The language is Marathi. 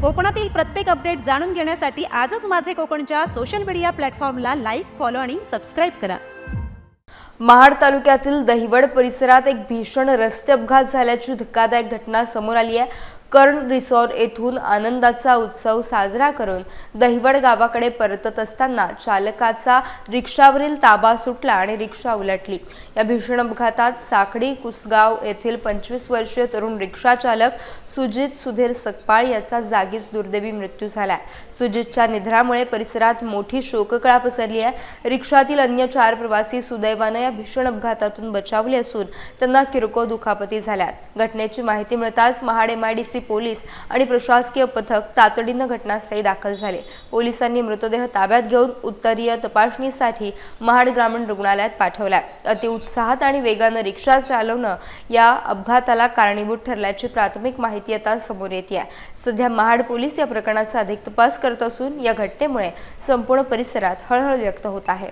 कोकणातील प्रत्येक अपडेट जाणून घेण्यासाठी आजच माझे कोकणच्या सोशल मीडिया प्लॅटफॉर्मला लाईक, फॉलो आणि सबस्क्राईब करा। महाड तालुक्यातील दहिवड परिसरात एक भीषण रस्ते अपघात झाल्याची धक्कादायक घटना समोर आली आहे। कर्ण रिसॉर्ट येथून आनंदाचा उत्सव साजरा करून दहिवड गावाकडे परतत असताना चालकाचा रिक्षावरील ताबा सुटला आणि रिक्षा उलटली। या भीषण अपघातात साखडी कुसगाव येथील 25 वर्षीय तरुण रिक्षा चालक सुजित सुधीर सकपाळ याचा जागीच दुर्दैवी मृत्यू झाला। सुजितच्या निधनामुळे परिसरात मोठी शोककळा पसरली आहे। रिक्षातील अन्य 4 प्रवासी सुदैवाने या भीषण अपघातातून बचावले असून त्यांना किरकोळ दुखापती झाल्यात। घटनेची माहिती मिळताच महाड MIDC पोलीस आणि प्रशासकीय पथक तातडीने घटनास्थळी दाखल झाले। पोलिसांनी मृतदेह ताब्यात घेऊन उत्तरीय तपासणीसाठी महाड ग्रामीण रुग्णालयात पाठवला। अतिउत्साहात आणि वेगाने रिक्षा चालवणे या अपघाताला कारणीभूत ठरल्याची प्राथमिक माहिती आता समोर येते आहे। सध्या महाड पोलीस या प्रकरणाचा अधिक तपास करत असून या घटनेमुळे संपूर्ण परिसरात हळहळ व्यक्त होत आहे।